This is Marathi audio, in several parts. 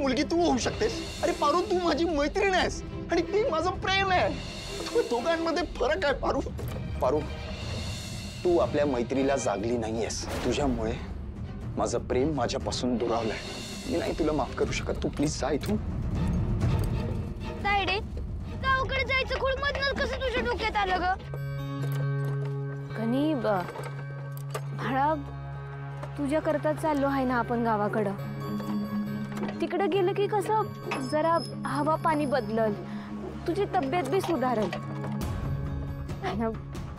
मुलगी तू होऊ शकतेस? अरे पारू, तू माझी मैत्रीण आहेस आणि ती माझं प्रेम आहे. दोघांमध्ये फरक आहे पारू. पारू, तू आपल्या मैत्रीला जागली नाहीयेस. तुझ्यामुळे माझं प्रेम माझ्यापासून दुरावलंय. मी नाही तुला माफ करू शकत. तू प्लीज जा इथून. तायडे, गावाकडे जायचं खूप मधनच कसं तुझ्या डोक्यात आलं ग? कनी बाळा, तुझ्या करता चाललो आहे ना आपण गावाकडं. तिकडे गेलं की कसं जरा हवा पाणी बदलल, तुझी तब्येत बी सुधारल.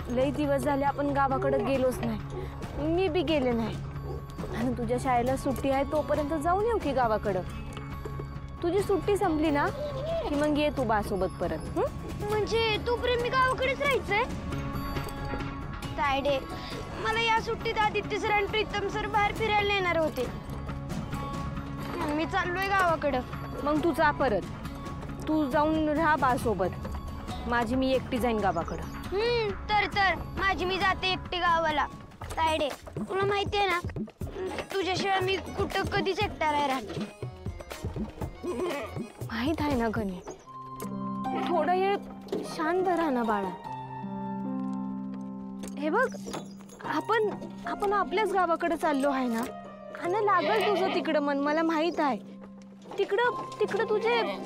लई दिवस झाले आपण गावाकडे गेलोच नाही, मी बी गेले नाही. आणि तुझ्या शाळेला सुट्टी आहे तोपर्यंत जाऊन येऊ की गावाकडं. तुझी सुट्टी संपली ना की मग ये तू बासोबत परत. म्हणजे तोपर्यंत मी गावाकडेच राहायचंय? तायडे, मला या सुट्टीत आदित्य सर आणि प्रीतम सर बाहेर फिरायला येणार होते. मी चाललोय गावाकडं. मग तू जा परत. तू जाऊन राहा बासोबत. माझी मी एकटी जाईन गावाकडं. तर माझी मी जाते एकटी गावाला. तायडे, तुला माहिती आहे ना, तुझ्याशिवाय मी कुठं कधीच एकटा नाही राहत. माहित आहे ना गणी. थोडा वेळ शांत राहा ना बाळा. हे बघ, आपण आपल्याच गावाकडे चाललो आहे ना. आणि लागल तुझं तिकडं मन, मला माहित आहे. तिकडं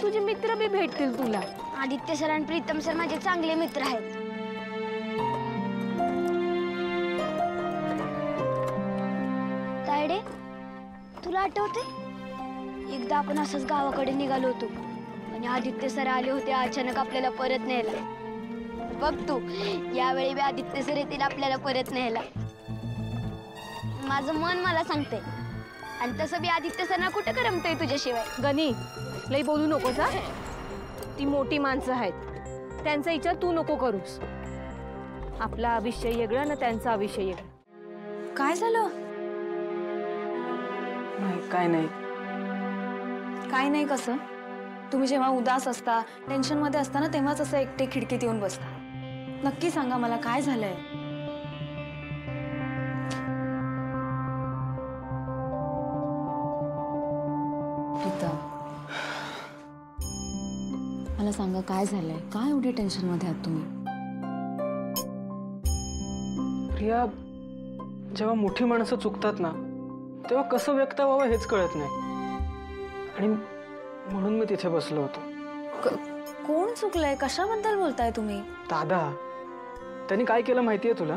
तुझे मित्र बी भेटतील तुला. आदित्य सर आणि प्रीतम सर माझे चांगले मित्र आहेत. तायडे, तुला आठवते एकदा आपण असंच गावाकडे निघालो होतो आणि आदित्य सर आले होते अचानक आपल्याला परत न्यायला. बघ तू, यावेळी बी आदित्य सर येतील आपल्याला परत न्यायला. माझं मन मला सांगते. आणि तसं बी आदित्य सरना कुठं करमतंय तुझ्याशिवाय. गणी, लई बोलू नकोस हा. ती मोठी माणसं आहेत, त्यांचा विचार तू नको करूस. आपला आयुष्य वेगळं ना त्यांचा आयुष्य वेगळं. काय झालं? नाही, काय नाही. काय नाही कसं? तुम्ही जेव्हा उदास असता, टेन्शन मध्ये असता ना, तेव्हाच असं एकटे खिडकीत येऊन बसता. नक्की सांगा मला काय झालंय? प्रीतम, मला सांगा काय झालंय? काय एवढी टेन्शन मध्ये आहात तुम्ही? प्रिया, जेव्हा मोठी माणसं चुकतात ना, तेव्हा कसं व्यक्त व्हावं हेच कळत नाही. आणि म्हणून मी तिथे बसलो होतो. कोण चुकलंय? कशाबद्दल बोलताय तुम्ही? दादा, त्यांनी काय केलं माहितीये तुला?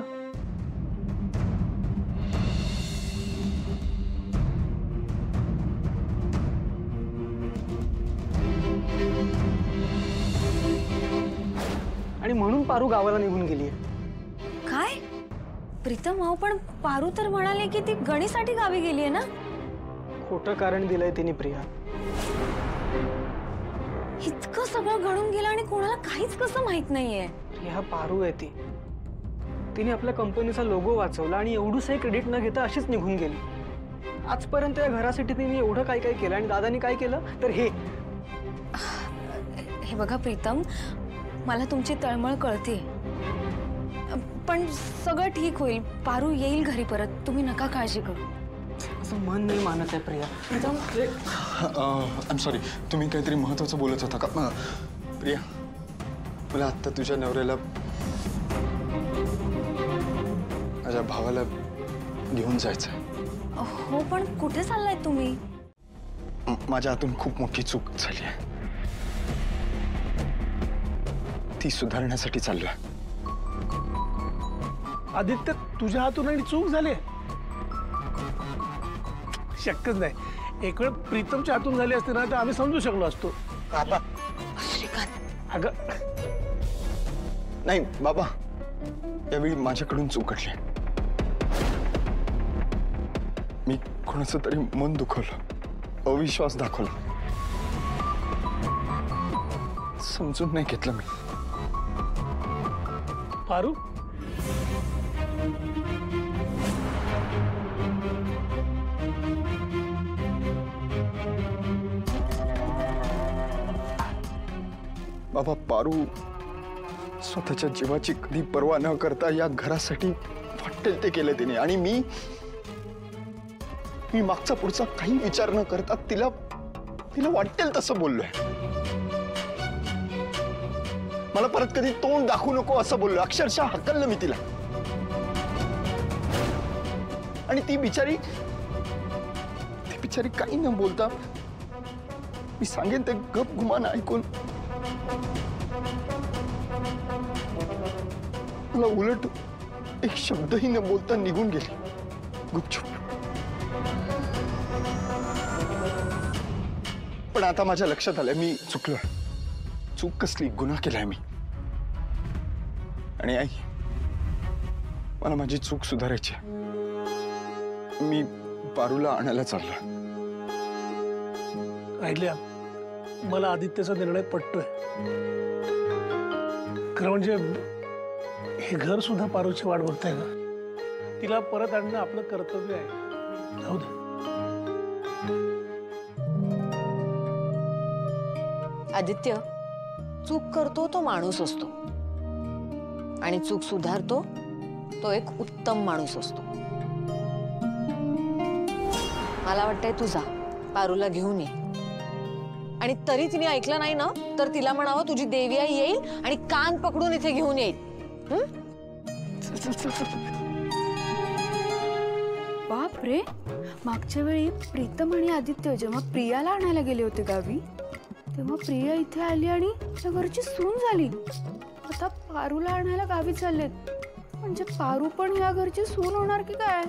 आणि म्हणून पारू गावाला निघून गेलीये. काय? प्रीतम भाऊ, पण पारू तर म्हणाले की ती गणीसाठी गावी गेलीये ना? खोटं कारण दिलंय तिने प्रिया. इतकं सगळं घडून गेलं आणि कोणाला काहीच कसं माहित नाहीये. प्रिया, पारू आहे ती. तिने आपल्या कंपनीचा लोगो वाचवला आणि एवढंसही क्रेडिट न घेता अशीच निघून गेली. आजपर्यंत या घरासाठी तिने एवढं काय काय केलं आणि दादानी काय केलं तर हे बघा प्रीतम, मला तुमची तळमळ कळते, पण सगळं ठीक होईल. पारू येईल घरी परत. तुम्ही नका काळजी करू. असं मन नाही मानत आहे प्रिया. आय एम सॉरी, तुम्ही काहीतरी महत्वाचं बोलत होता का? प्रिया, मला आत्ता तुझ्या नवऱ्याला, माझ्या भावाला घेऊन जायचंय. हो, पण कुठे चाललाय तुम्ही? माझ्या हातून खूप मोठी चूक झाली आहे, ती सुधारण्यासाठी चाललोय. आदित्य, तुझ्या हातून आणि चूक झाली? शक्यच नाही. एक वेळ प्रीतमच्या हातून झाली असते ना तर आम्ही समजू शकलो असतो. बाबा, अगं नाही बाबा, यावेळी माझ्याकडून चूक घडली. मी कोणाचं तरी मन दुखवलं, अविश्वास दाखवला, समजून नाही घेतलं मी. पारू, बाबा, पारू स्वतःच्या जीवाची कधी पर्वा न करता या घरासाठी वाटेल ते केलं तिने. आणि मी मागचा पुढचा काही विचार न करता तिला तिला वाटेल तसं बोललोय. मला परत कधी तोंड दाखवू नको असं बोललो. अक्षरशः हकललं मी तिला. आणि ती बिचारी काही न बोलता मी सांगेन ते गप गुमान ऐकून मला उलट एक शब्दही न बोलता निघून गेली गुपचूप. पण आता माझ्या लक्षात आलंय मी चुकलोय. चूक कसली, गुन्हा केलाय मी. आणि आई, मला माझी चूक सुधारायची. मी पारूला आणायला चाललोय. ऐकल्या, मला आदित्यचा निर्णय पटतोय. खरं म्हणजे हे घर सुद्धा पारूची वाट बघताय का? तिला परत आणणं आपलं कर्तव्य आहे. जाऊ दे. आदित्य, चूक करतो तो माणूस असतो आणि चूक सुधारतो तो एक उत्तम माणूस असतो. मला वाटतंय तू जा, पारूला घेऊन ये. आणि तरी तिने ऐकलं नाही ना तर तिला म्हणावं तुझी देवी आई येईल आणि कान पकडून इथे घेऊन येईल. बाप रे, मागच्या वेळी प्रीतम आणि आदित्य जेव्हा प्रियाला आणायला गेले होते गावी तेव्हा प्रिया इथे आली आणि त्या घरची सून झाली. आता पारूला आणायला गावी चाललेत. म्हणजे पारू पण या घरची सून होणार की काय?